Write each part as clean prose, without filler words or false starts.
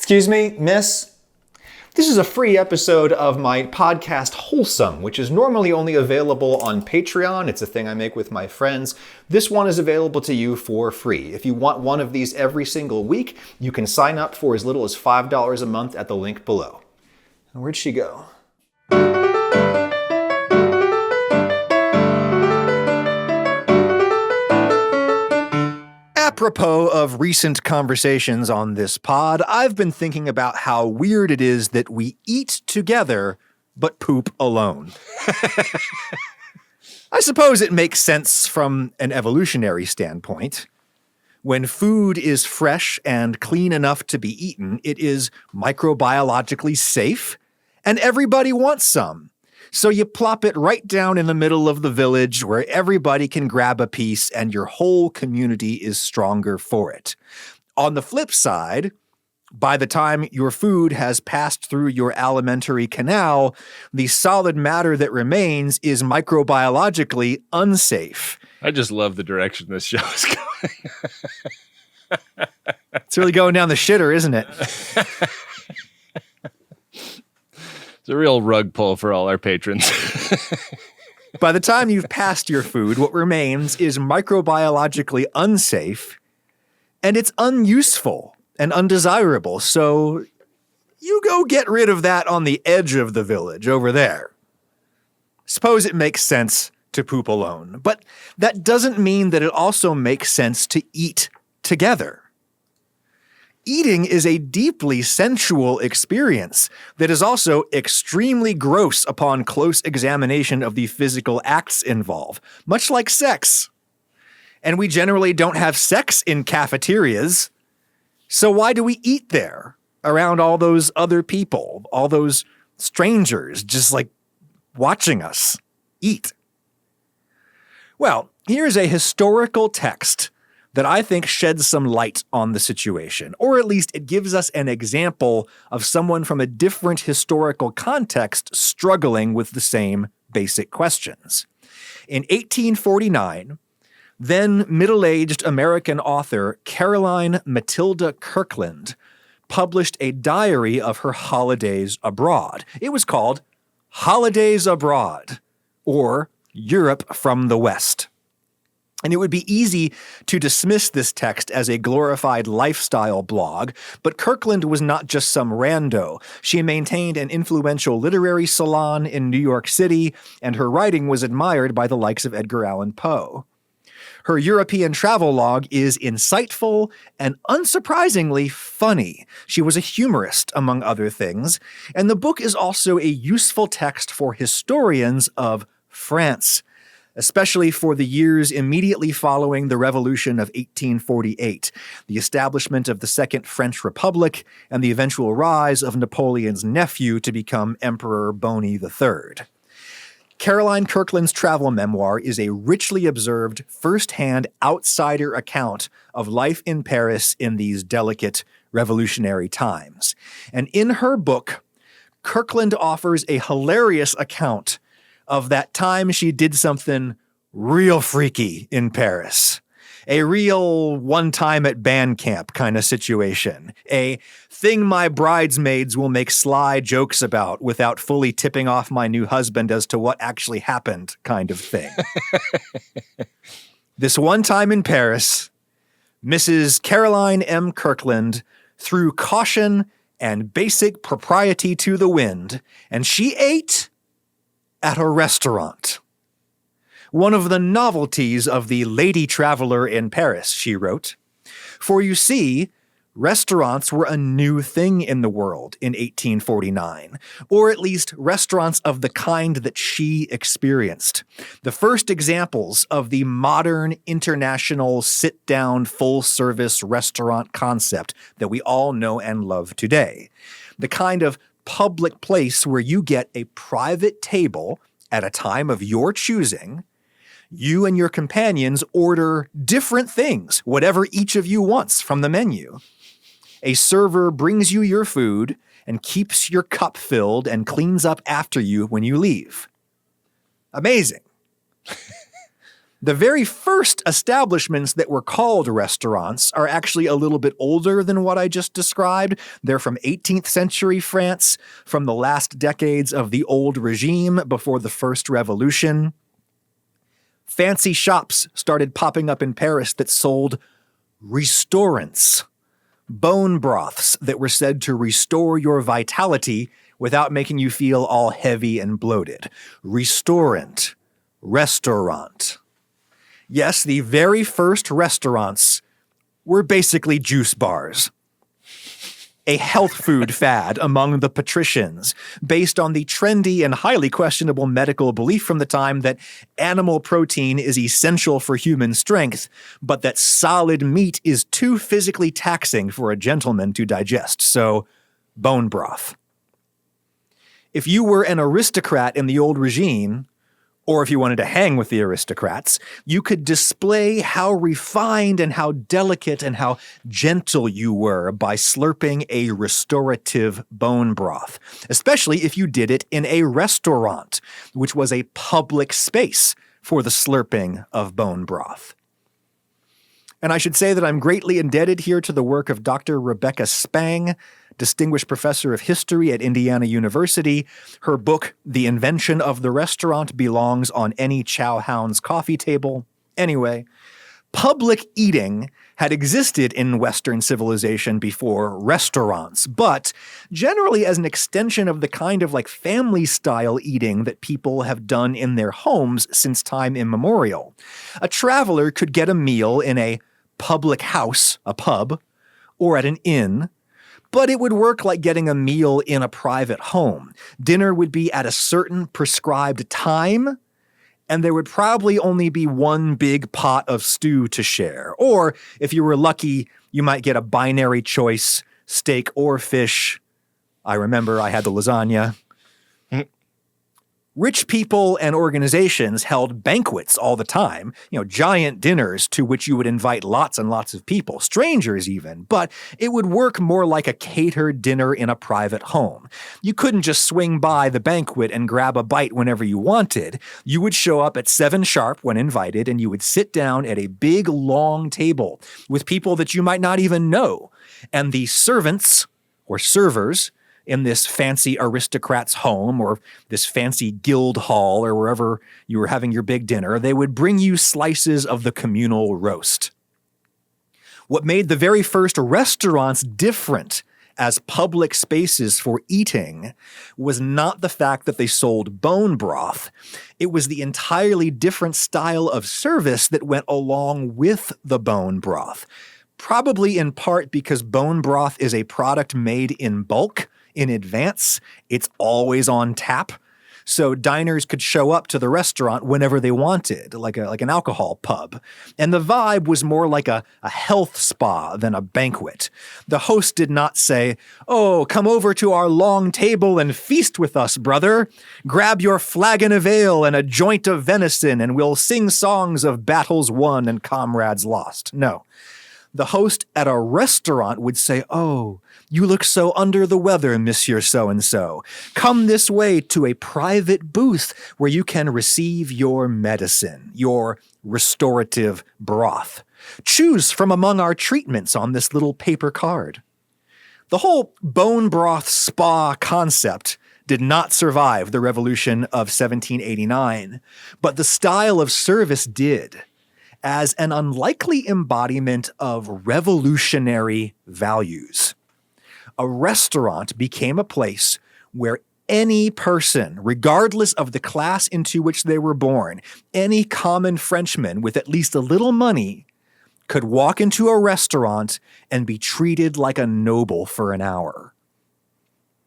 Excuse me, miss? This is a free episode of my podcast, Wholesome, which is normally only available on Patreon. It's a thing I make with my friends. This one is available to you for free. If you want one of these every single week, you can sign up for as little as $5 a month at the link below. And where'd she go? Apropos of recent conversations on this pod, I've been thinking about how weird it is that we eat together, but poop alone. I suppose it makes sense from an evolutionary standpoint. When food is fresh and clean enough to be eaten, it is microbiologically safe, and everybody wants some. So you plop it right down in the middle of the village where everybody can grab a piece and your whole community is stronger for it. On the flip side, by the time your food has passed through your alimentary canal, the solid matter that remains is microbiologically unsafe. I just love the direction this show is going. It's really going down the shitter, isn't it? It's a real rug pull for all our patrons. By the time you've passed your food, what remains is microbiologically unsafe, and it's unuseful and undesirable. So you go get rid of that on the edge of the village over there. Suppose it makes sense to poop alone, but that doesn't mean that it also makes sense to eat together. Eating is a deeply sensual experience that is also extremely gross upon close examination of the physical acts involved, much like sex. And we generally don't have sex in cafeterias, so why do we eat there around all those other people, all those strangers just like watching us eat? Well, here's a historical text that I think sheds some light on the situation, or at least it gives us an example of someone from a different historical context struggling with the same basic questions. In 1849, then middle-aged American author Caroline Matilda Kirkland published a diary of her holidays abroad. It was called Holidays Abroad, or Europe from the West. And it would be easy to dismiss this text as a glorified lifestyle blog, but Kirkland was not just some rando. She maintained an influential literary salon in New York City, and her writing was admired by the likes of Edgar Allan Poe. Her European travel log is insightful and unsurprisingly funny. She was a humorist, among other things, and the book is also a useful text for historians of France, especially for the years immediately following the Revolution of 1848, the establishment of the Second French Republic, and the eventual rise of Napoleon's nephew to become Emperor Boney III. Caroline Kirkland's travel memoir is a richly observed, first-hand outsider account of life in Paris in these delicate revolutionary times. And in her book, Kirkland offers a hilarious account of that time she did something real freaky in Paris. A real one time at band camp kind of situation. A thing my bridesmaids will make sly jokes about without fully tipping off my new husband as to what actually happened kind of thing. This one time in Paris, Mrs. Caroline M. Kirkland threw caution and basic propriety to the wind, and she ate at a restaurant. One of the novelties of the lady traveler in Paris, she wrote. For you see, restaurants were a new thing in the world in 1849, or at least restaurants of the kind that she experienced. The first examples of the modern international sit-down full-service restaurant concept that we all know and love today. The kind of public place where you get a private table at a time of your choosing. You and your companions order different things, whatever each of you wants from the menu. A server brings you your food and keeps your cup filled and cleans up after you when you leave. Amazing. The very first establishments that were called restaurants are actually a little bit older than what I just described. They're from 18th century France, from the last decades of the old regime before the First Revolution. Fancy shops started popping up in Paris that sold restaurants, bone broths that were said to restore your vitality without making you feel all heavy and bloated. Restaurant. Restaurant. Yes, the very first restaurants were basically juice bars. A health food fad among the patricians, based on the trendy and highly questionable medical belief from the time that animal protein is essential for human strength, but that solid meat is too physically taxing for a gentleman to digest. So, bone broth. If you were an aristocrat in the old regime, or if you wanted to hang with the aristocrats, you could display how refined and how delicate and how gentle you were by slurping a restorative bone broth, especially if you did it in a restaurant, which was a public space for the slurping of bone broth. And I should say that I'm greatly indebted here to the work of Dr. Rebecca Spang, Distinguished Professor of History at Indiana University. Her book, The Invention of the Restaurant, belongs on any chowhound's coffee table. Anyway, public eating had existed in Western civilization before restaurants, but generally as an extension of the kind of like family-style eating that people have done in their homes since time immemorial. A traveler could get a meal in a public house, a pub, or at an inn, but it would work like getting a meal in a private home. Dinner would be at a certain prescribed time, and there would probably only be one big pot of stew to share. Or, if you were lucky, you might get a binary choice, steak or fish. I remember I had the lasagna. Rich people and organizations held banquets all the time, giant dinners to which you would invite lots and lots of people, strangers even, but it would work more like a catered dinner in a private home. You couldn't just swing by the banquet and grab a bite whenever you wanted. You would show up at 7 sharp when invited, and you would sit down at a big, long table with people that you might not even know. And the servants, or servers, in this fancy aristocrat's home or this fancy guild hall or wherever you were having your big dinner, they would bring you slices of the communal roast. What made the very first restaurants different as public spaces for eating was not the fact that they sold bone broth. It was the entirely different style of service that went along with the bone broth. Probably in part because bone broth is a product made in bulk, in advance. It's always on tap. So diners could show up to the restaurant whenever they wanted, like an alcohol pub. And the vibe was more like a health spa than a banquet. The host did not say, "Oh, come over to our long table and feast with us, brother. Grab your flagon of ale and a joint of venison, and we'll sing songs of battles won and comrades lost." No. The host at a restaurant would say, "Oh, you look so under the weather, Monsieur So-and-so. Come this way to a private booth where you can receive your medicine, your restorative broth. Choose from among our treatments on this little paper card." The whole bone broth spa concept did not survive the revolution of 1789, but the style of service did, as an unlikely embodiment of revolutionary values. A restaurant became a place where any person, regardless of the class into which they were born, any common Frenchman with at least a little money, could walk into a restaurant and be treated like a noble for an hour.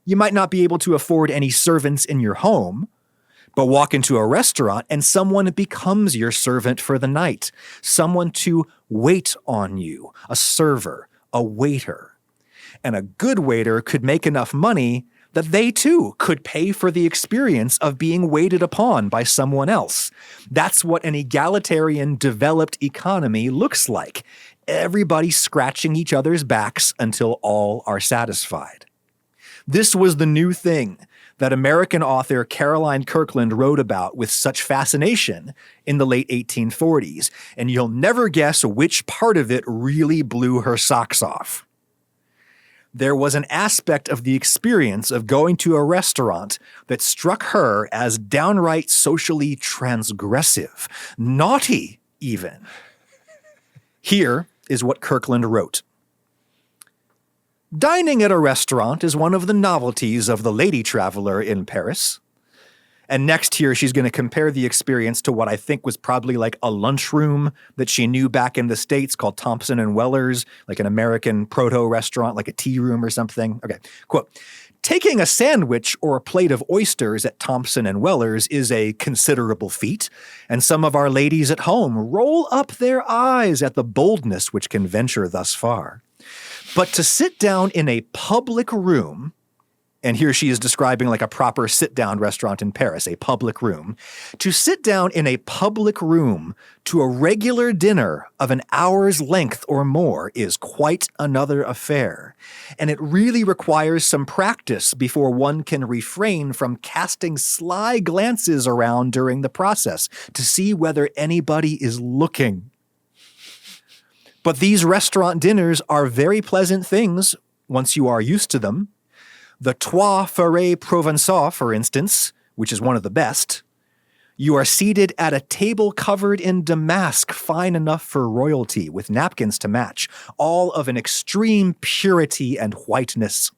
You might not be able to afford any servants in your home, but walk into a restaurant and someone becomes your servant for the night, someone to wait on you, a server, a waiter. And a good waiter could make enough money that they too could pay for the experience of being waited upon by someone else. That's what an egalitarian, developed economy looks like. Everybody scratching each other's backs until all are satisfied. This was the new thing that American author Caroline Kirkland wrote about with such fascination in the late 1840s, and you'll never guess which part of it really blew her socks off. There was an aspect of the experience of going to a restaurant that struck her as downright socially transgressive, naughty even. Here is what Kirkland wrote. Dining at a restaurant is one of the novelties of the lady traveler in Paris. And next here, she's going to compare the experience to what I think was probably like a lunchroom that she knew back in the States called Thompson and Weller's, like an American proto-restaurant, like a tea room or something. Okay, quote, taking a sandwich or a plate of oysters at Thompson and Weller's is a considerable feat, and some of our ladies at home roll up their eyes at the boldness which can venture thus far. But to sit down in a public room, and here she is describing like a proper sit-down restaurant in Paris, a public room, to sit down in a public room to a regular dinner of an hour's length or more is quite another affair. And it really requires some practice before one can refrain from casting sly glances around during the process to see whether anybody is looking. But these restaurant dinners are very pleasant things once you are used to them. The Trois Frères Provençaux, for instance, which is one of the best. You are seated at a table covered in damask fine enough for royalty with napkins to match, all of an extreme purity and whiteness.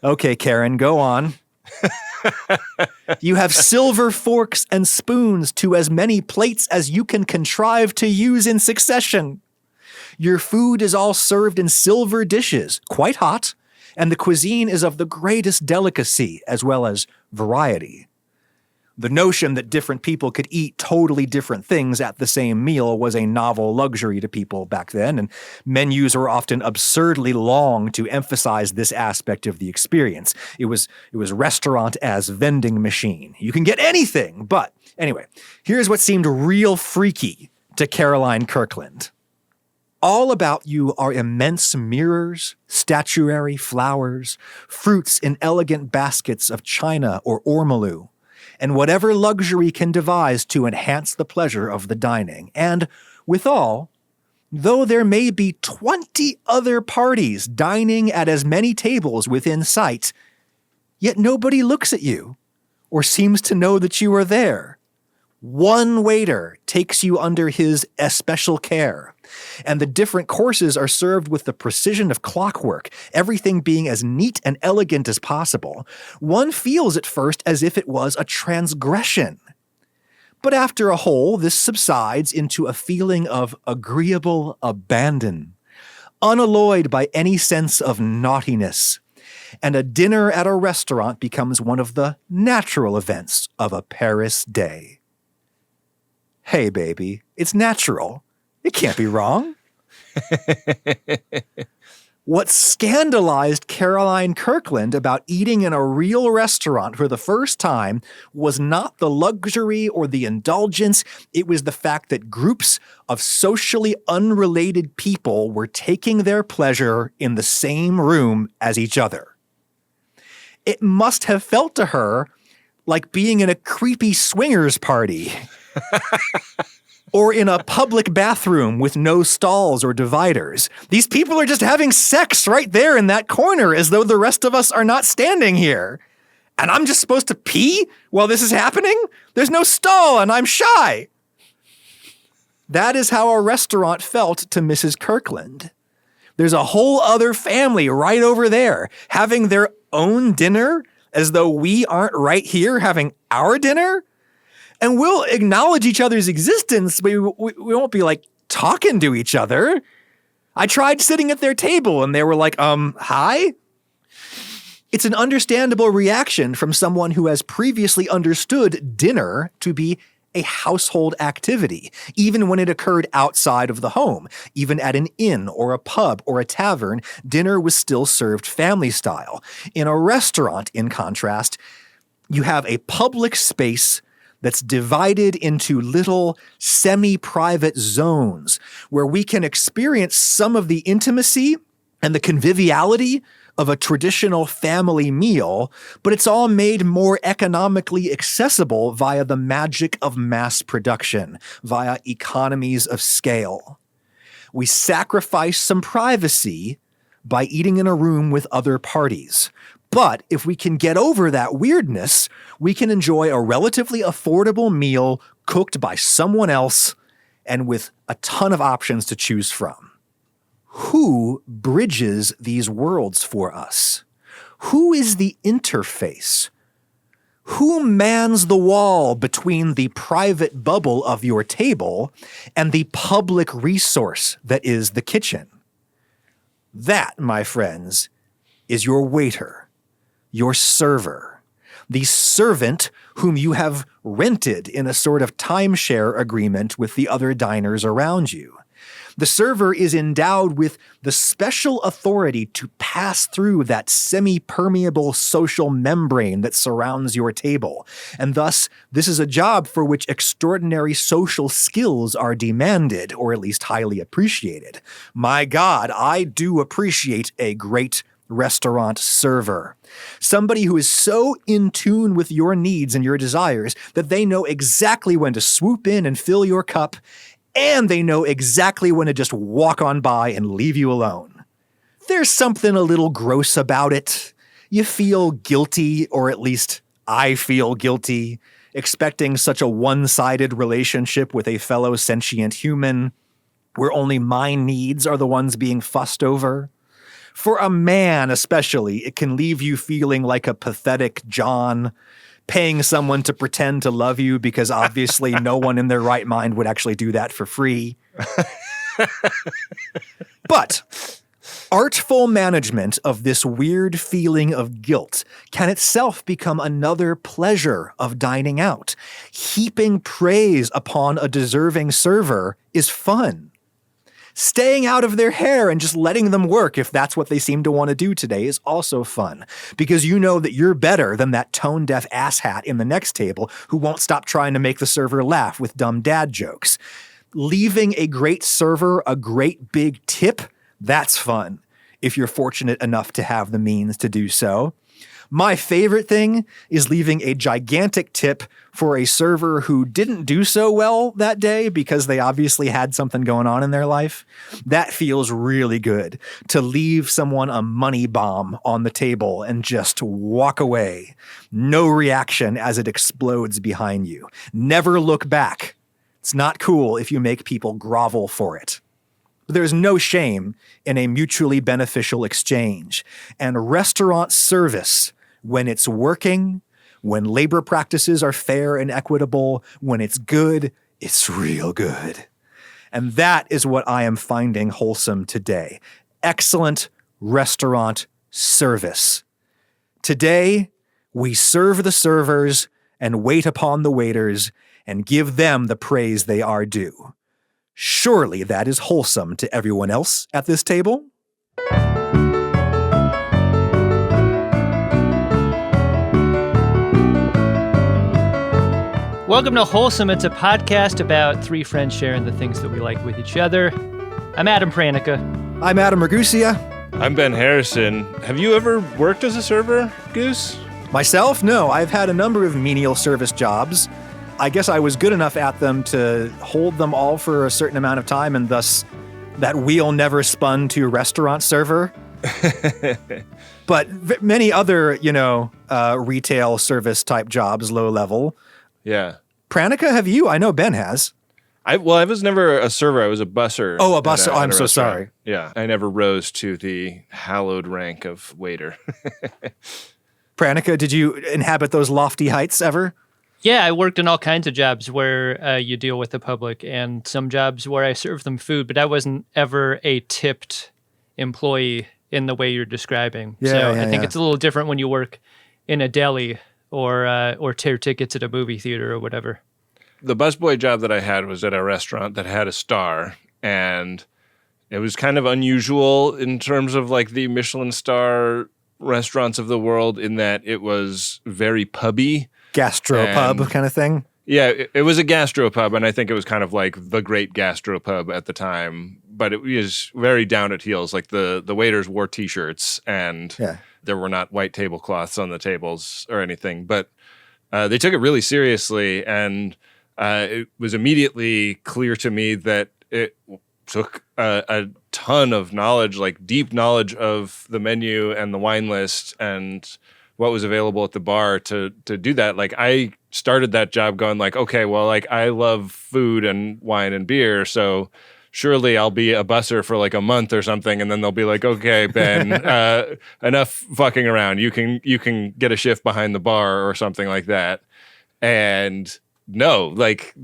Okay, Karen, go on. You have silver forks and spoons to as many plates as you can contrive to use in succession. Your food is all served in silver dishes, quite hot, and the cuisine is of the greatest delicacy as well as variety. The notion that different people could eat totally different things at the same meal was a novel luxury to people back then, and menus were often absurdly long to emphasize this aspect of the experience. It was restaurant as vending machine. You can get anything, but anyway, here's what seemed real freaky to Caroline Kirkland. All about you are immense mirrors, statuary, flowers, fruits in elegant baskets of china or ormolu, and whatever luxury can devise to enhance the pleasure of the dining. And withal, though there may be 20 other parties dining at as many tables within sight, yet nobody looks at you or seems to know that you are there. One waiter takes you under his especial care, and the different courses are served with the precision of clockwork, everything being as neat and elegant as possible. One feels at first as if it was a transgression. But after a whole, this subsides into a feeling of agreeable abandon, unalloyed by any sense of naughtiness, and a dinner at a restaurant becomes one of the natural events of a Paris day. Hey, baby, it's natural. It can't be wrong. What scandalized Caroline Kirkland about eating in a real restaurant for the first time was not the luxury or the indulgence. It was the fact that groups of socially unrelated people were taking their pleasure in the same room as each other. It must have felt to her like being in a creepy swingers party. Or in a public bathroom with no stalls or dividers. These people are just having sex right there in that corner as though the rest of us are not standing here. And I'm just supposed to pee while this is happening? There's no stall and I'm shy. That is how a restaurant felt to Mrs. Kirkland. There's a whole other family right over there having their own dinner as though we aren't right here having our dinner. And we'll acknowledge each other's existence, but we won't be like talking to each other. I tried sitting at their table and they were like, hi? It's an understandable reaction from someone who has previously understood dinner to be a household activity, even when it occurred outside of the home. Even at an inn or a pub or a tavern, dinner was still served family style. In a restaurant, in contrast, you have a public space that's divided into little semi-private zones where we can experience some of the intimacy and the conviviality of a traditional family meal, but it's all made more economically accessible via the magic of mass production, via economies of scale. We sacrifice some privacy by eating in a room with other parties. But if we can get over that weirdness, we can enjoy a relatively affordable meal cooked by someone else and with a ton of options to choose from. Who bridges these worlds for us? Who is the interface? Who mans the wall between the private bubble of your table and the public resource that is the kitchen? That, my friends, is your waiter, your server, the servant whom you have rented in a sort of timeshare agreement with the other diners around you. The server is endowed with the special authority to pass through that semi-permeable social membrane that surrounds your table. And thus, this is a job for which extraordinary social skills are demanded, or at least highly appreciated. My God, I do appreciate a great restaurant server. Somebody who is so in tune with your needs and your desires that they know exactly when to swoop in and fill your cup, and they know exactly when to just walk on by and leave you alone. There's something a little gross about it. You feel guilty, or at least I feel guilty, expecting such a one-sided relationship with a fellow sentient human, where only my needs are the ones being fussed over. For a man especially, it can leave you feeling like a pathetic John, paying someone to pretend to love you because obviously no one in their right mind would actually do that for free. But artful management of this weird feeling of guilt can itself become another pleasure of dining out. Heaping praise upon a deserving server is fun. Staying out of their hair and just letting them work if that's what they seem to want to do today is also fun, because you know that you're better than that tone-deaf asshat in the next table who won't stop trying to make the server laugh with dumb dad jokes. Leaving a great server a great big tip, that's fun, if you're fortunate enough to have the means to do so. My favorite thing is leaving a gigantic tip for a server who didn't do so well that day because they obviously had something going on in their life. That feels really good, to leave someone a money bomb on the table and just walk away. No reaction as it explodes behind you. Never look back. It's not cool if you make people grovel for it. There's no shame in a mutually beneficial exchange. And restaurant service, when it's working, when labor practices are fair and equitable, when it's good, it's real good. And that is what I am finding wholesome today. Excellent restaurant service. Today, we serve the servers and wait upon the waiters and give them the praise they are due. Surely that is wholesome to everyone else at this table? Welcome to Wholesome. It's a podcast about three friends sharing the things that we like with each other. I'm Adam Pranica. I'm Adam Ragusia. I'm Ben Harrison. Have you ever worked as a server, Goose? Myself? No, I've had a number of menial service jobs. I guess I was good enough at them to hold them all for a certain amount of time, and thus that wheel never spun to restaurant server. But many other, retail service type jobs, low level. Yeah. Pranica, have you? I know Ben has. I was never a server. I was a busser. Oh, a busser. I'm so sorry. Yeah. I never rose to the hallowed rank of waiter. Pranica, did you inhabit those lofty heights ever? Yeah, I worked in all kinds of jobs where you deal with the public, and some jobs where I serve them food, but I wasn't ever a tipped employee in the way you're describing. I think it's a little different when you work in a deli or tear tickets at a movie theater or whatever. The busboy job that I had was at a restaurant that had a star, and it was kind of unusual in terms of like the Michelin star restaurants of the world, in that it was very pubby. Gastropub kind of thing? Yeah, it was a gastropub, and I think it was kind of like the great gastropub at the time. but it was very down at heels. Like the waiters wore T-shirts, and there were not white tablecloths on the tables or anything. But they took it really seriously, and it was immediately clear to me that it took a ton of knowledge, like deep knowledge of the menu and the wine list and what was available at the bar to do that. Like I started that job going like, okay, well, like I love food and wine and beer, so surely I'll be a busser for like a month or something, and then they'll be like, okay, Ben, enough fucking around. You can get a shift behind the bar or something like that. And no, like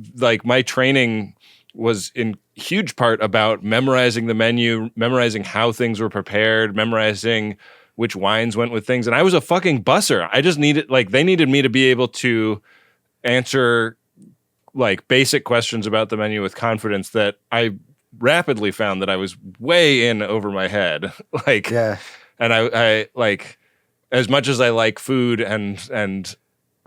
my training was in huge part about memorizing the menu, memorizing how things were prepared, memorizing which wines went with things. And I was a fucking busser. I just needed, like, they needed me to be able to answer like basic questions about the menu with confidence that I rapidly found that I was way in over my head. Like, and I like, as much as I like food and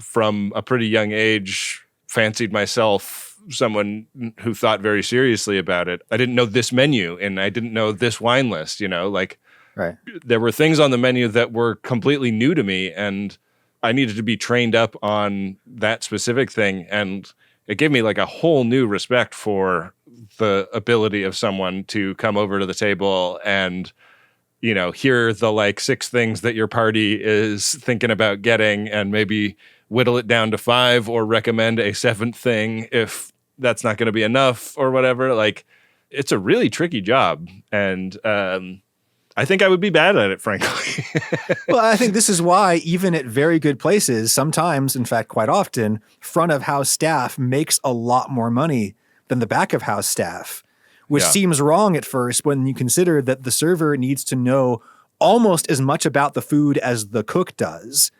from a pretty young age fancied myself someone who thought very seriously about it, I didn't know this menu and I didn't know this wine list, you know, like there were things on the menu that were completely new to me, and I needed to be trained up on that specific thing. And it gave me like a whole new respect for the ability of someone to come over to the table and, you know, hear the like 6 things that your party is thinking about getting and maybe whittle it down to 5 or recommend a 7th thing if that's not going to be enough or whatever. Like, it's a really tricky job. And I think I would be bad at it, frankly. Well, I think this is why even at very good places, sometimes, in fact, quite often, front of house staff makes a lot more money than the back of house staff, which seems wrong at first when you consider that the server needs to know almost as much about the food as the cook does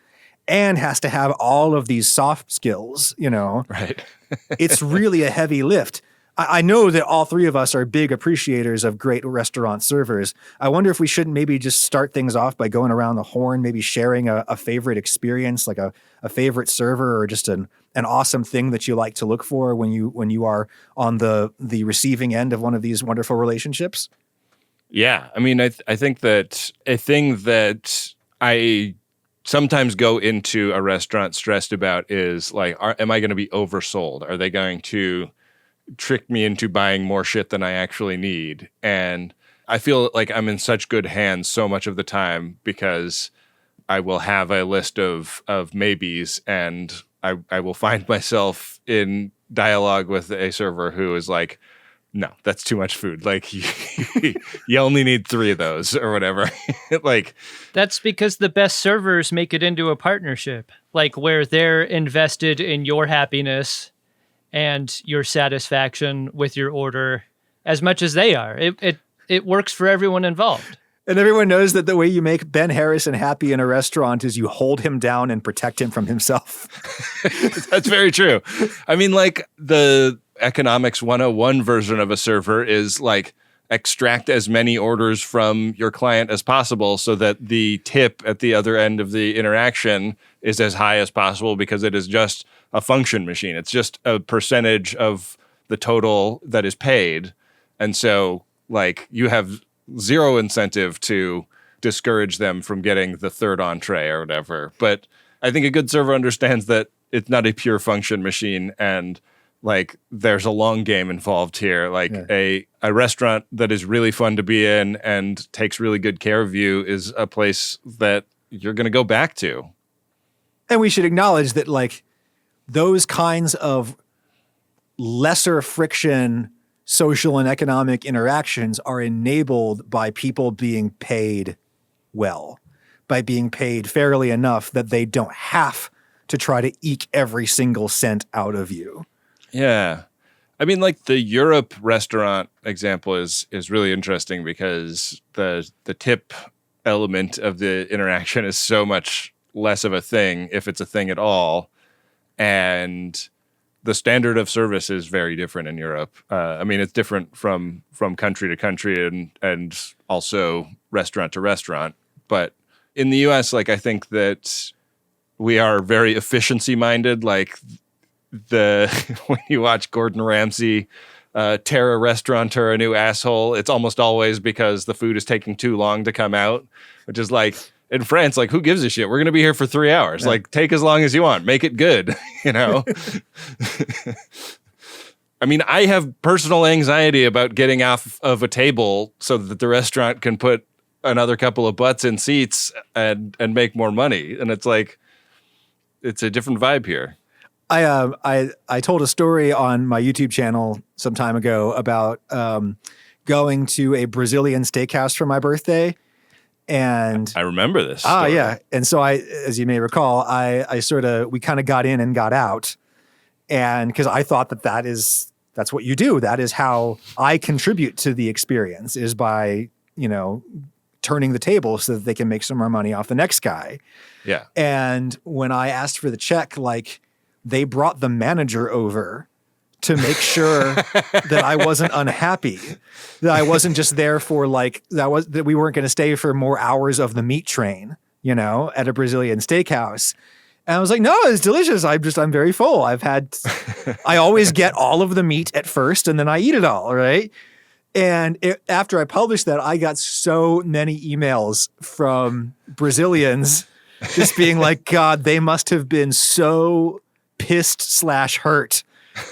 and has to have all of these soft skills, you know. Right. It's really a heavy lift. I know that all 3 of us are big appreciators of great restaurant servers. I wonder if we shouldn't maybe just start things off by going around the horn, maybe sharing a favorite experience, like a favorite server or just an awesome thing that you like to look for when you are on the receiving end of one of these wonderful relationships. Yeah. I mean, I think that a thing that I sometimes go into a restaurant stressed about is like, am I going to be oversold? Are they going to trick me into buying more shit than I actually need? And I feel like I'm in such good hands so much of the time because I will have a list of maybes, and I will find myself in dialogue with a server who is like, no, that's too much food. Like, you only need 3 of those or whatever. Like, that's because the best servers make it into a partnership, like where they're invested in your happiness and your satisfaction with your order as much as they are. It works for everyone involved. And everyone knows that the way you make Ben Harrison happy in a restaurant is you hold him down and protect him from himself. That's very true. I mean, like, the economics 101 version of a server is like, extract as many orders from your client as possible so that the tip at the other end of the interaction is as high as possible, because it is just a function machine. It's just a percentage of the total that is paid. And so, like, you have zero incentive to discourage them from getting the 3rd entree or whatever. But I think a good server understands that it's not a pure function machine, and like, there's a long game involved here. Like, a restaurant that is really fun to be in and takes really good care of you is a place that you're going to go back to. And we should acknowledge that, like, those kinds of lesser friction social and economic interactions are enabled by people being paid well, by being paid fairly enough that they don't have to try to eke every single cent out of you. Yeah. I mean, like, the Europe restaurant example is really interesting because the tip element of the interaction is so much less of a thing, if it's a thing at all. And the standard of service is very different in Europe. I mean, it's different from country to country and also restaurant to restaurant. But in the US, like, I think that we are very efficiency minded. Like, when you watch Gordon Ramsay tear a restaurateur a new asshole, it's almost always because the food is taking too long to come out, which is like, in France, like, who gives a shit? We're going to be here for 3 hours. Yeah. Like, take as long as you want. Make it good, you know? I mean, I have personal anxiety about getting off of a table so that the restaurant can put another couple of butts in seats and make more money. And it's like, it's a different vibe here. I told a story on my YouTube channel some time ago about going to a Brazilian steakhouse for my birthday. And I remember this story. Yeah. And so as you may recall, we kind of got in and got out. And because I thought that's what you do. That is how I contribute to the experience, is by, turning the table so that they can make some more money off the next guy. Yeah. And when I asked for the check, like, they brought the manager over to make sure that I wasn't unhappy, that I wasn't just there for that we weren't going to stay for more hours of the meat train, at a Brazilian steakhouse. And I was like, no, it's delicious. I'm very full. I always get all of the meat at first and then I eat it all. Right. And after I published that, I got so many emails from Brazilians just being like, God, they must have been so pissed / hurt.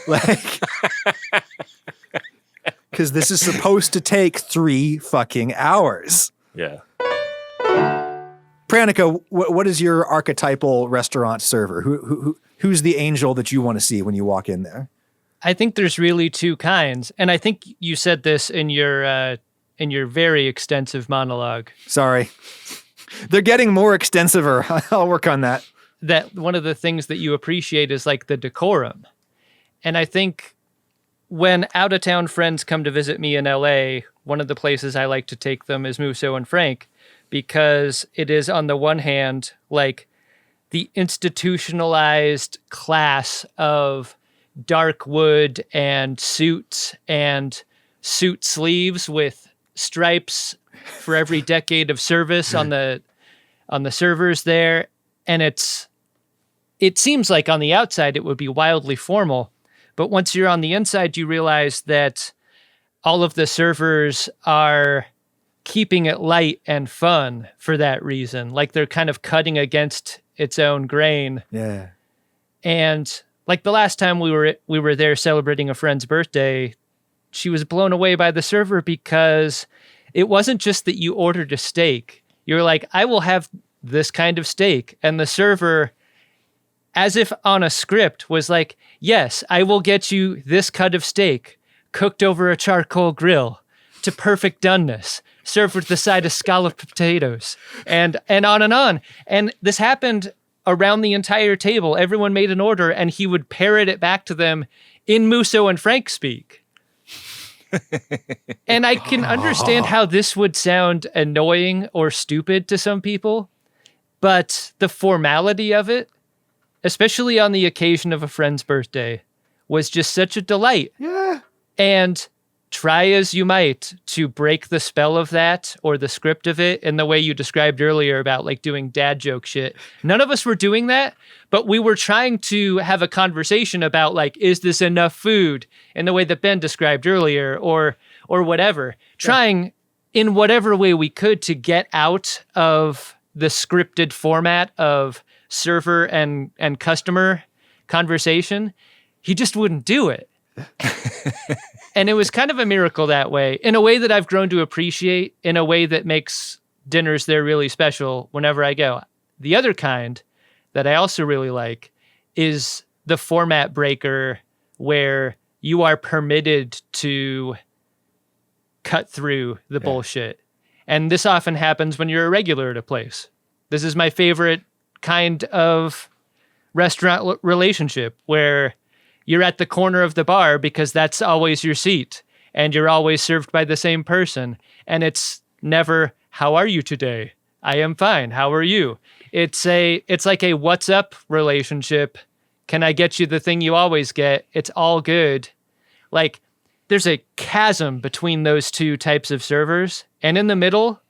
Like, because this is supposed to take 3 fucking hours. Yeah. Pranica, what is your archetypal restaurant server? Who's the angel that you want to see when you walk in there? I think there's really 2 kinds, and I think you said this in your very extensive monologue. Sorry, they're getting more extensiver. I'll work on that. That one of the things that you appreciate is like the decorum, and I think when out-of-town friends come to visit me in LA, one of the places I like to take them is Musso and Frank, because it is, on the one hand, like the institutionalized class of dark wood and suits and suit sleeves with stripes for every decade of service on the servers there. And it seems like on the outside it would be wildly formal, but once you're on the inside, you realize that all of the servers are keeping it light and fun for that reason. Like, they're kind of cutting against its own grain. Yeah. And like the last time we were there celebrating a friend's birthday, she was blown away by the server because it wasn't just that you ordered a steak. You're like, I will have this kind of steak. And the server, as if on a script, was like, yes, I will get you this cut of steak cooked over a charcoal grill to perfect doneness, served with the side of scalloped potatoes, and on and on. And this happened around the entire table. Everyone made an order, and he would parrot it back to them in Musso and Frank speak. And I can understand how this would sound annoying or stupid to some people, but the formality of it, especially on the occasion of a friend's birthday, was just such a delight. Yeah. And try as you might to break the spell of that or the script of it in the way you described earlier about like doing dad joke shit. None of us were doing that, but we were trying to have a conversation about like, is this enough food, in the way that Ben described earlier, or whatever. Trying in whatever way we could to get out of the scripted format of server and customer conversation. He just wouldn't do it. And it was kind of a miracle that way, in a way that I've grown to appreciate, in a way that makes dinners there really special whenever I go. The other kind that I also really like is the format breaker, where you are permitted to cut through the bullshit. And this often happens when you're a regular at a place. This is my favorite kind of restaurant relationship, where you're at the corner of the bar because that's always your seat, and you're always served by the same person. And it's never, how are you today? I am fine. How are you? It's like a what's up relationship. Can I get you the thing you always get? It's all good. Like, there's a chasm between those two types of servers. And in the middle,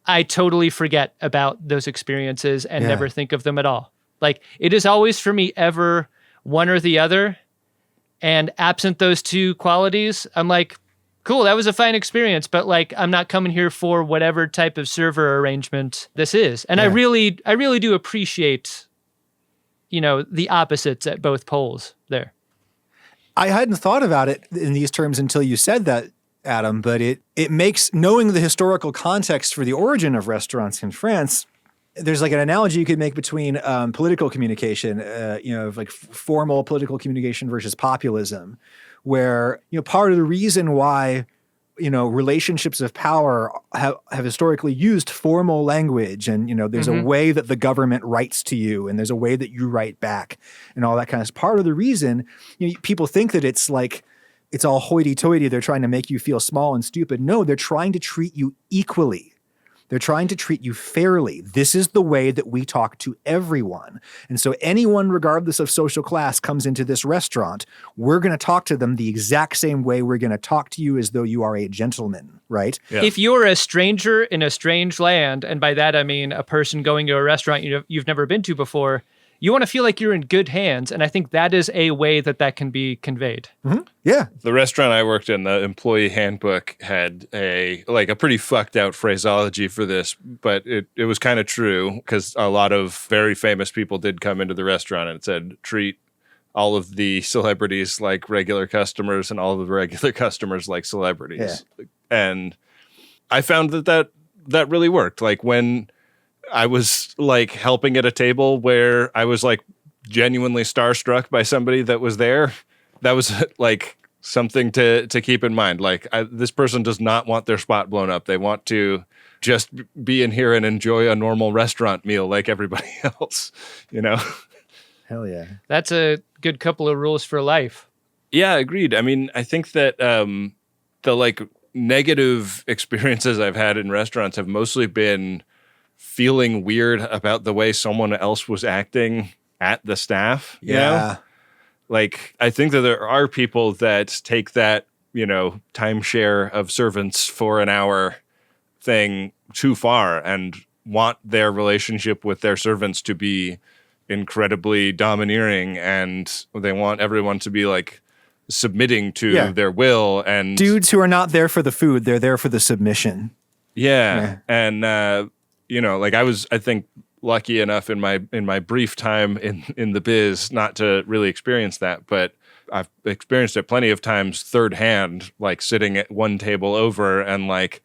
I totally forget about those experiences and never think of them at all. Like, it is always for me ever one or the other. And absent those two qualities, I'm like, cool, that was a fine experience, but like I'm not coming here for whatever type of server arrangement this is. And I really do appreciate, the opposites at both poles there. I hadn't thought about it in these terms until you said that, Adam, but it makes, knowing the historical context for the origin of restaurants in France, there's like an analogy you could make between political communication, like formal political communication versus populism, where, part of the reason why, relationships of power have historically used formal language, and, there's a way that the government writes to you, and there's a way that you write back, and all that kind of stuff. Part of the reason, people think that it's like, it's all hoity-toity, they're trying to make you feel small and stupid. No, they're trying to treat you equally. They're trying to treat you fairly. This is the way that we talk to everyone. And so anyone, regardless of social class, comes into this restaurant, we're going to talk to them the exact same way we're going to talk to you as though you are a gentleman, right? Yeah. If you're a stranger in a strange land, and by that I mean a person going to a restaurant you've never been to before, you want to feel like you're in good hands. And I think that is a way that can be conveyed. Mm-hmm. Yeah. The restaurant I worked in, the employee handbook had a pretty fucked out phraseology for this, but it was kind of true, because a lot of very famous people did come into the restaurant, and it said, treat all of the celebrities like regular customers and all of the regular customers like celebrities. Yeah. And I found that really worked. Like when I was like helping at a table where I was like genuinely starstruck by somebody that was there, that was like something to keep in mind. Like this person does not want their spot blown up. They want to just be in here and enjoy a normal restaurant meal like everybody else, Hell yeah. That's a good couple of rules for life. Yeah, agreed. I mean, I think that the like negative experiences I've had in restaurants have mostly been feeling weird about the way someone else was acting at the staff. You know? Like, I think that there are people that take that, timeshare of servants for an hour thing too far and want their relationship with their servants to be incredibly domineering, and they want everyone to be like submitting to their will. And dudes who are not there for the food, they're there for the submission. Yeah. And, like I think lucky enough in my brief time in the biz not to really experience that, but I've experienced it plenty of times third hand, like sitting at one table over and like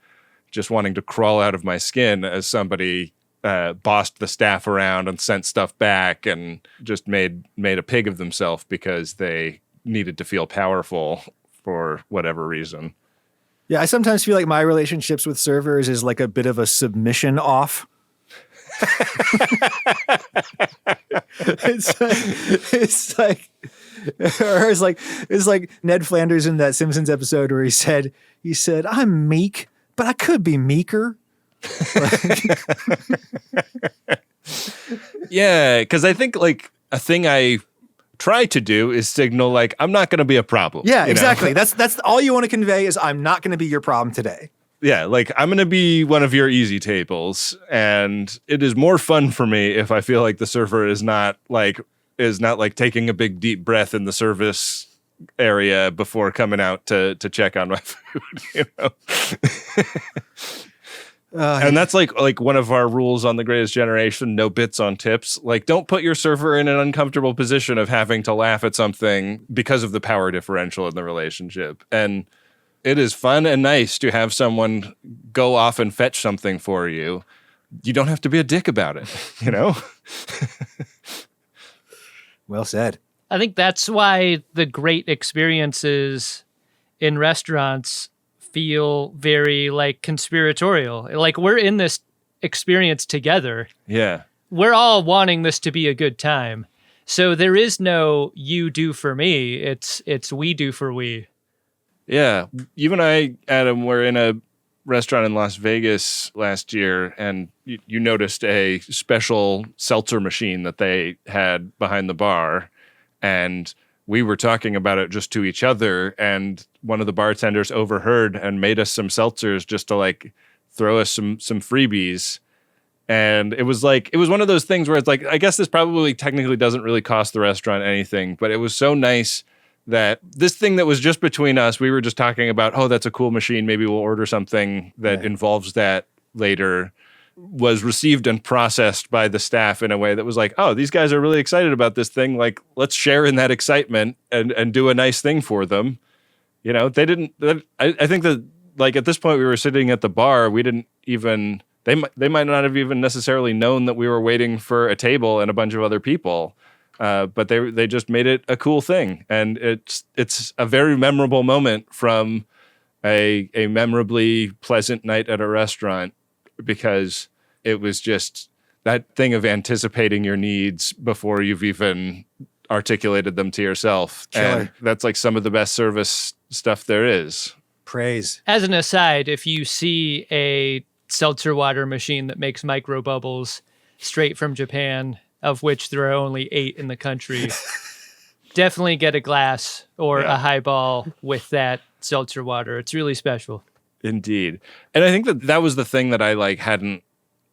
just wanting to crawl out of my skin as somebody bossed the staff around and sent stuff back and just made a pig of themselves because they needed to feel powerful for whatever reason. Yeah, I sometimes feel like my relationships with servers is like a bit of a submission off. it's like Ned Flanders in that Simpsons episode where he said, I'm meek, but I could be meeker. Yeah, because I think like a thing I try to do is signal like I'm not going to be a problem. Yeah, exactly. That's all you want to convey is I'm not going to be your problem today. Yeah, like I'm going to be one of your easy tables, and it is more fun for me if I feel like the server is not like taking a big deep breath in the service area before coming out to check on my food, and that's like one of our rules on The Greatest Generation, no bits on tips. Like, don't put your server in an uncomfortable position of having to laugh at something because of the power differential in the relationship. And it is fun and nice to have someone go off and fetch something for you. You don't have to be a dick about it, Well said. I think that's why the great experiences in restaurants feel very like conspiratorial. Like we're in this experience together. Yeah. We're all wanting this to be a good time. So there is no you do for me. It's we do for we. Yeah. You and I, Adam, were in a restaurant in Las Vegas last year, and you noticed a special seltzer machine that they had behind the bar, and we were talking about it just to each other, and one of the bartenders overheard and made us some seltzers just to like throw us some freebies. And it was one of those things where it's like, I guess this probably technically doesn't really cost the restaurant anything, but it was so nice that this thing that was just between us, we were just talking about, oh, that's a cool machine. Maybe we'll order something that involves that later, was received and processed by the staff in a way that was like, oh, these guys are really excited about this thing. Like, let's share in that excitement and do a nice thing for them. You know, they didn't, I think that like at this point we were sitting at the bar, we didn't even, they might not have even necessarily known that we were waiting for a table and a bunch of other people. But they just made it a cool thing. And it's a very memorable moment from a memorably pleasant night at a restaurant, because it was just that thing of anticipating your needs before you've even articulated them to yourself. Killer. And that's like some of the best service stuff there is. Praise. As an aside, if you see a seltzer water machine that makes micro bubbles straight from Japan, of which there are only 8 in the country, definitely get a glass or a highball with that seltzer water. It's really special. Indeed. And I think that was the thing that I like hadn't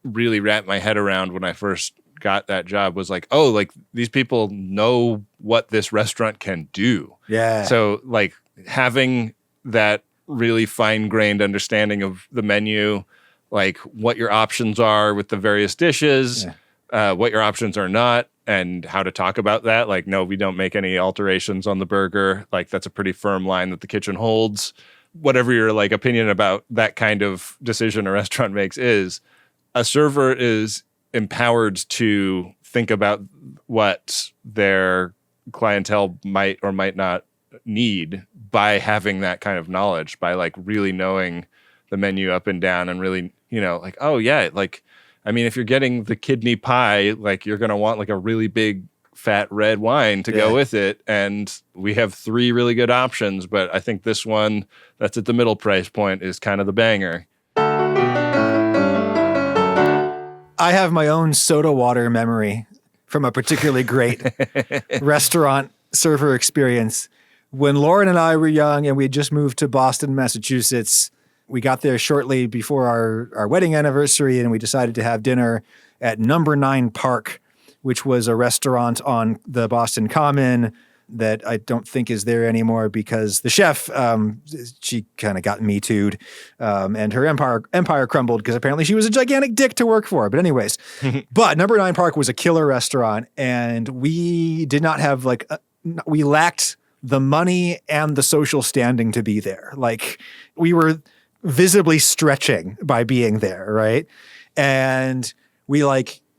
really wrapped my head around when I first got that job, was like, oh, like these people know what this restaurant can do. Yeah. So like having that really fine-grained understanding of the menu, like what your options are with the various dishes, what your options are not, and how to talk about that. Like, no, we don't make any alterations on the burger. Like, that's a pretty firm line that the kitchen holds. Whatever your like opinion about that kind of decision a restaurant makes is, a server is empowered to think about what their clientele might or might not need by having that kind of knowledge, by like really knowing the menu up and down and really, you know, like, oh yeah, like, I mean, if you're getting the kidney pie, like you're going to want like a really big fat red wine to go with it. And we have 3 really good options, but I think this one that's at the middle price point is kind of the banger. I have my own soda water memory from a particularly great restaurant server experience. When Lauren and I were young and we had just moved to Boston, Massachusetts, we got there shortly before our wedding anniversary, and we decided to have dinner at Number 9 Park, which was a restaurant on the Boston Common that I don't think is there anymore because the chef, she kind of got Me Too'd, and her empire crumbled because apparently she was a gigantic dick to work for. But anyways, but Number 9 Park was a killer restaurant, and we did not have we lacked the money and the social standing to be there. Like, we were visibly stretching by being there, right? And we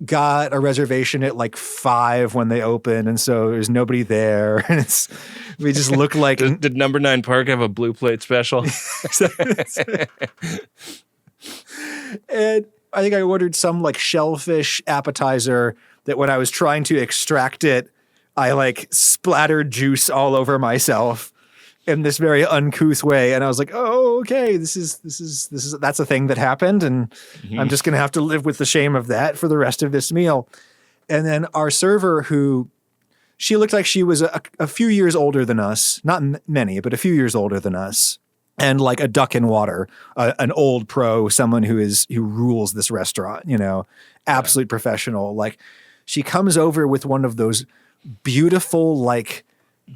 got a reservation at 5 when they opened, and so there's nobody there. And we just looked like... Did Number 9 Park have a blue plate special? And I think I ordered some shellfish appetizer that when I was trying to extract it, I splattered juice all over myself in this very uncouth way. And I was like, oh, okay, that's a thing that happened. And I'm just going to have to live with the shame of that for the rest of this meal. And then our server, she looked like she was a few years older than us, not many, but a few years older than us. And like a duck in water, an old pro, someone who rules this restaurant, absolute professional. She comes over with one of those beautiful,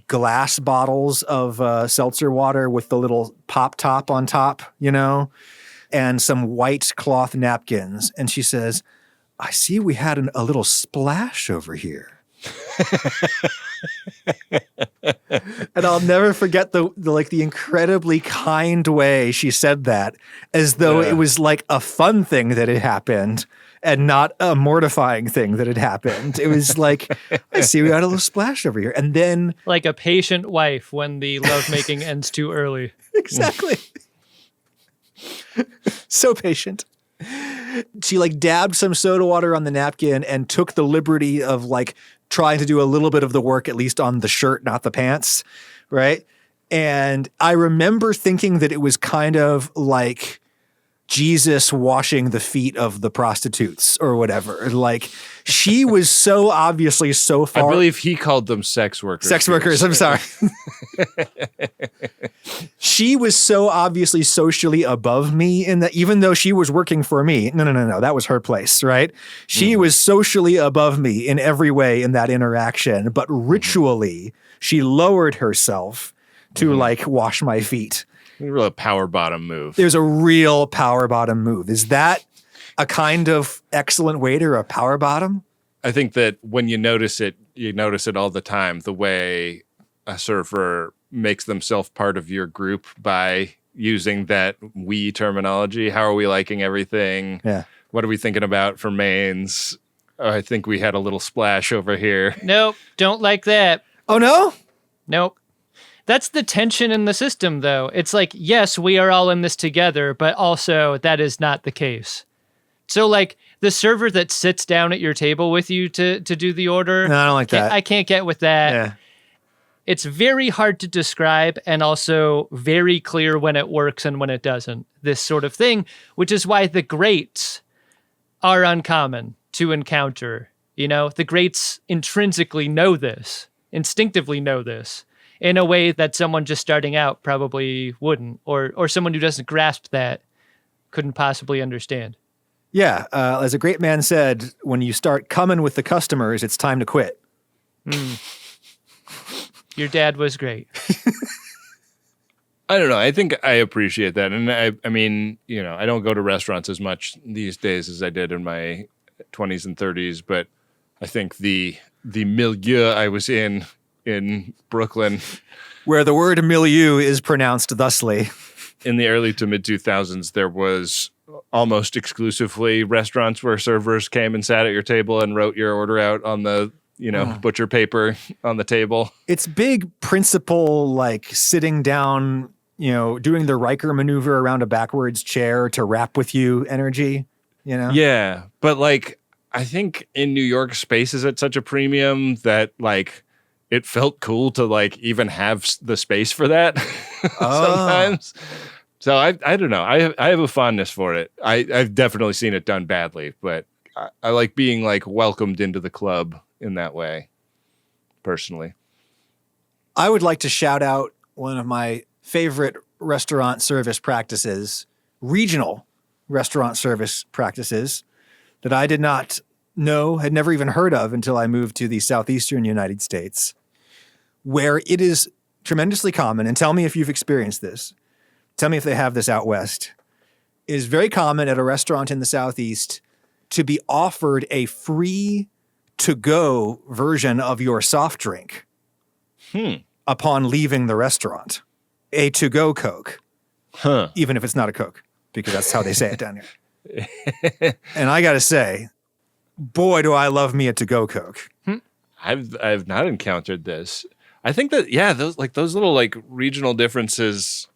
glass bottles of seltzer water with the little pop top on top, and some white cloth napkins. And she says, I see we had a little splash over here. And I'll never forget the incredibly kind way she said that, as though it was a fun thing that had happened and not a mortifying thing that had happened. It was I see we had a little splash over here. And then... like a patient wife when the lovemaking ends too early. Exactly. So patient. She dabbed some soda water on the napkin and took the liberty of trying to do a little bit of the work, at least on the shirt, not the pants. Right. And I remember thinking that it was kind of Jesus washing the feet of the prostitutes or whatever. Like, she was so obviously so far. I believe he called them sex workers. Sex workers, I'm sorry. She was so obviously socially above me in that, even though she was working for me, no, that was her place, right? She was socially above me in every way in that interaction, but ritually, she lowered herself to like wash my feet. A real power bottom move. There's a real power bottom move. Is that a kind of excellent waiter, a power bottom? I think that when you notice it all the time, the way a server makes themselves part of your group by using that we terminology. How are we liking everything? Yeah. What are we thinking about for mains? Oh, I think we had a little splash over here. Nope, don't like that. Oh, no? Nope. That's the tension in the system, though. It's like, yes, we are all in this together, but also that is not the case. So, like, the server that sits down at your table with you to do the order. No, I don't like that. I can't get with that. Yeah. It's very hard to describe and also very clear when it works and when it doesn't. This sort of thing, which is why the greats are uncommon to encounter. You know, the greats intrinsically know this, instinctively know this, in a way that someone just starting out probably wouldn't, or someone who doesn't grasp that couldn't possibly understand. Yeah, as a great man said, when you start coming with the customers, it's time to quit. Your dad was great. I don't know. I think I appreciate that. And I mean, you know, I don't go to restaurants as much these days as I did in my 20s and 30s, but I think the milieu I was in Brooklyn, where the word milieu is pronounced thusly. In the early to mid 2000s, there was almost exclusively restaurants where servers came and sat at your table and wrote your order out on the, you know, butcher paper on the table. It's big principle, like sitting down, you know, doing the Riker maneuver around a backwards chair to rap with you energy, you know? Yeah. But like, I think in New York, space is at such a premium that like, it felt cool to like even have the space for that sometimes. So I don't know. I have a fondness for it. I've definitely seen it done badly, but I like being like welcomed into the club in that way, personally. I would like to shout out one of my favorite restaurant service practices, regional restaurant service practices that I did not know, had never even heard of until I moved to the southeastern United States, where it is tremendously common, and tell me if you've experienced this. Tell me if they have this out west. It is very common at a restaurant in the Southeast to be offered a free to-go version of your soft drink upon leaving the restaurant. A to-go Coke, even if it's not a Coke, because that's how they say it down here. And I got to say, boy, do I love me a to-go Coke. I've not encountered this. I think that, yeah, those little like regional differences,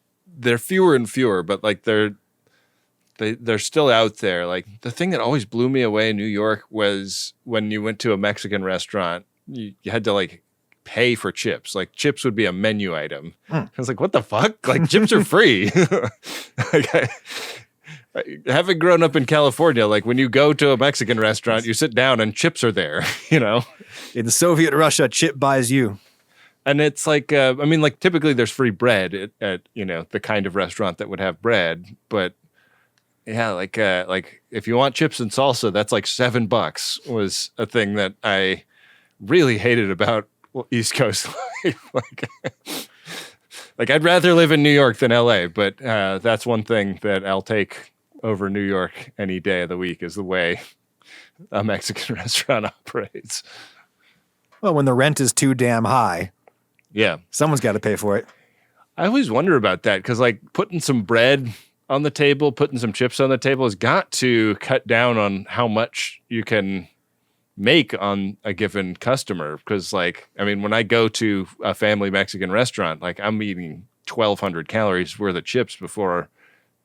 they're fewer and fewer, but like they're still out there. Like the thing that always blew me away in New York was when you went to a Mexican restaurant, you had to like pay for chips. Like chips would be a menu item. I was like, what the fuck? Like chips are free. Like, having grown up in California, like when you go to a Mexican restaurant, you sit down and chips are there, you know? In Soviet Russia, chip buys you. And it's like, I mean, like typically there's free bread at you know, the kind of restaurant that would have bread. But yeah, like if you want chips and salsa, that's like $7 was a thing that I really hated about East Coast life. Like I'd rather live in New York than LA, but that's one thing that I'll take over New York any day of the week is the way a Mexican restaurant operates. Well, when the rent is too damn high, yeah, someone's got to pay for it. I always wonder about that because like putting some bread on the table, putting some chips on the table has got to cut down on how much you can make on a given customer. Because like, I mean, when I go to a family Mexican restaurant, like I'm eating 1,200 calories worth of chips before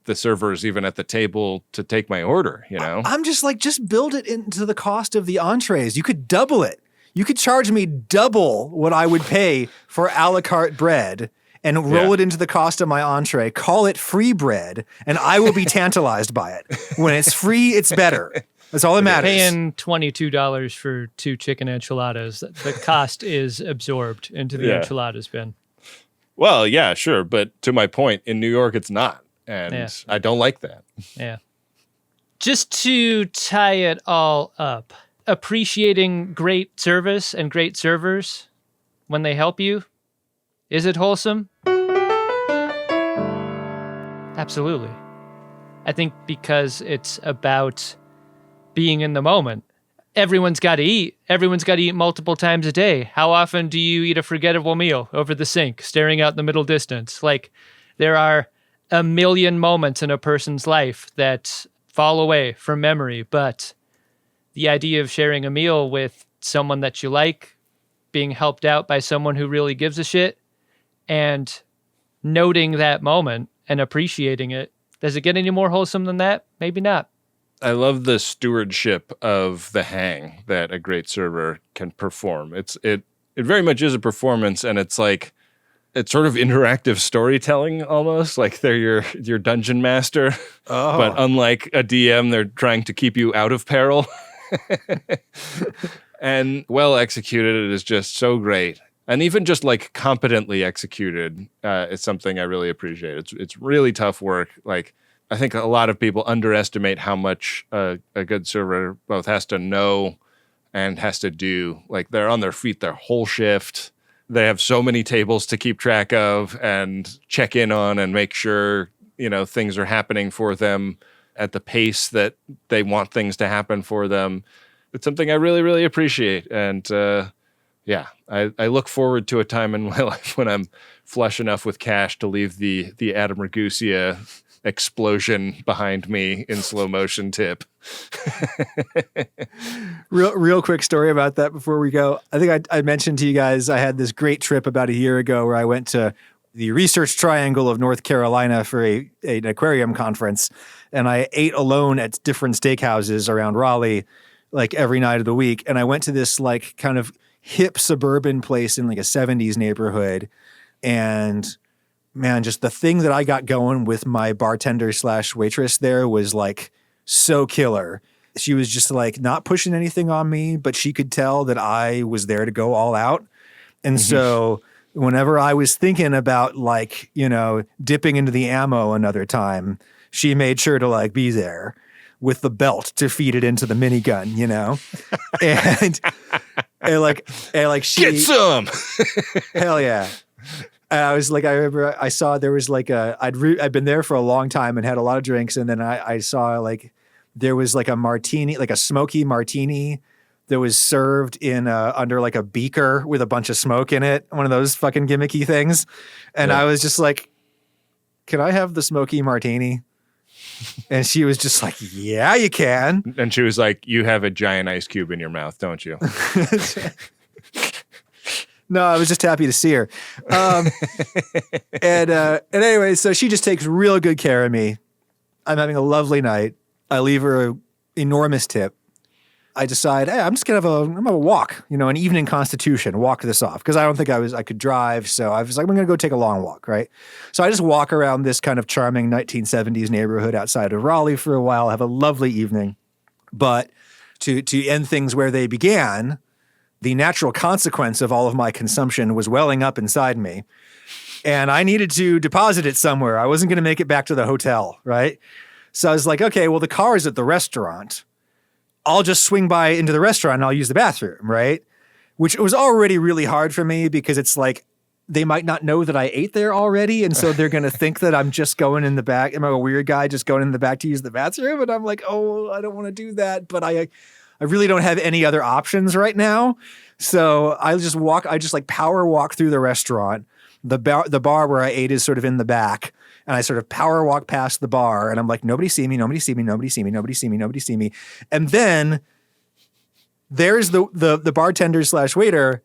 the server is even at the table to take my order, you know? I'm just like, just build it into the cost of the entrees. You could double it. You could charge me double what I would pay for a la carte bread and roll it into the cost of my entree, call it free bread, and I will be tantalized by it. When it's free, it's better. That's all that matters. Paying $22 for 2 chicken enchiladas, the cost is absorbed into the enchiladas bin. Well, yeah, sure. But to my point, in New York, it's not. And I don't like that. Yeah. Just to tie it all up, appreciating great service and great servers when they help you, is it wholesome? Absolutely. I think because it's about being in the moment. Everyone's got to eat. Everyone's got to eat multiple times a day. How often do you eat a forgettable meal over the sink, staring out the middle distance? Like, there are a million moments in a person's life that fall away from memory, but the idea of sharing a meal with someone that you like, being helped out by someone who really gives a shit, and noting that moment and appreciating it, does it get any more wholesome than that? Maybe not. I love the stewardship of the hang that a great server can perform. It very much is a performance, and it's like it's sort of interactive storytelling almost. Like they're your dungeon master, but unlike a DM, they're trying to keep you out of peril. And well executed, it is just so great. And even just like competently executed is something I really appreciate. It's really tough work. Like, I think a lot of people underestimate how much a good server both has to know and has to do. Like, they're on their feet their whole shift. They have so many tables to keep track of and check in on and make sure, things are happening for them at the pace that they want things to happen for them. It's something I really, really appreciate. And I look forward to a time in my life when I'm flush enough with cash to leave the Adam Ragusa explosion behind me in slow motion tip. Real quick story about that before we go. I think I mentioned to you guys I had this great trip about a year ago where I went to the Research Triangle of North Carolina for an aquarium conference, and I ate alone at different steakhouses around Raleigh like every night of the week. And I went to this like kind of hip suburban place in like a 70s neighborhood, and man, just the thing that I got going with my bartender / waitress there was like so killer. She was just like not pushing anything on me, but she could tell that I was there to go all out. And so whenever I was thinking about like, dipping into the ammo another time, she made sure to like be there with the belt to feed it into the minigun, and like she get some. Hell yeah. I remember I saw there was like I'd been there for a long time and had a lot of drinks. And then I saw like there was like a martini, like a smoky martini that was served in under like a beaker with a bunch of smoke in it. One of those fucking gimmicky things. And I was just like, can I have the smoky martini? And she was just like, yeah, you can. And she was like, you have a giant ice cube in your mouth, don't you? No, I was just happy to see her. And anyway, so she just takes real good care of me. I'm having a lovely night. I leave her an enormous tip. I decide, hey, I'm just going to have a walk, an evening constitution, walk this off. Because I don't think I could drive. So I was like, I'm going to go take a long walk, right? So I just walk around this kind of charming 1970s neighborhood outside of Raleigh for a while, have a lovely evening. But to end things where they began, the natural consequence of all of my consumption was welling up inside me. And I needed to deposit it somewhere. I wasn't going to make it back to the hotel, right? So I was like, okay, well, the car is at the restaurant. I'll just swing by into the restaurant and I'll use the bathroom, right? Which was already really hard for me because it's like they might not know that I ate there already. And so they're going to think that I'm just going in the back. Am I a weird guy just going in the back to use the bathroom? And I'm like, oh, I don't want to do that. But I really don't have any other options right now. So I just like power walk through the restaurant. The bar where I ate is sort of in the back. And I sort of power walk past the bar and I'm like, nobody see me, nobody see me, nobody see me, nobody see me, nobody see me. And then there's the bartender / waiter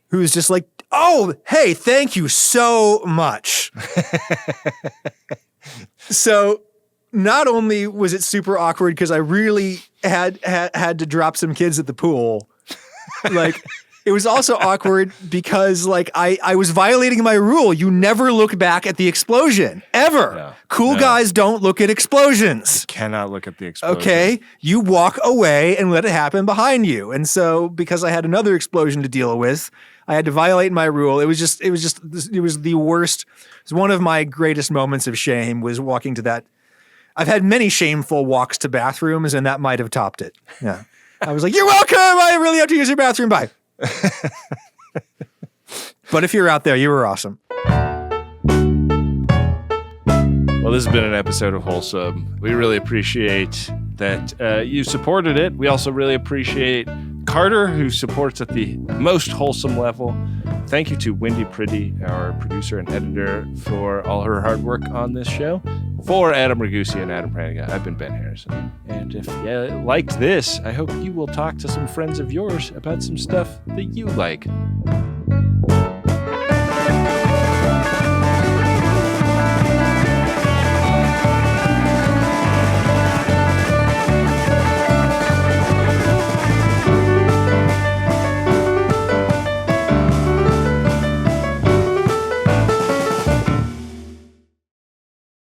who's just like, oh, hey, thank you so much. So not only was it super awkward because I really had to drop some kids at the pool, like It was also awkward because like I was violating my rule. You never look back at the explosion ever. No, Cool no. guys don't look at explosions. Cannot look at the explosion. Okay, you walk away and let it happen behind you. And so because I had another explosion to deal with, I had to violate my rule. It was the worst. It was one of my greatest moments of shame was walking to that. I've had many shameful walks to bathrooms, and that might have topped it. Yeah. I was like, "You're welcome. I really have to use your bathroom. Bye." But if you're out there, you were awesome. Well, this has been an episode of Wholesome. We really appreciate that you supported it. We also really appreciate Carter, who supports at the most wholesome level. Thank you to Wendy Pretty, our producer and editor, for all her hard work on this show. For Adam Ragusi and Adam Praniga, I've been Ben Harrison. And if you liked this, I hope you will talk to some friends of yours about some stuff that you like.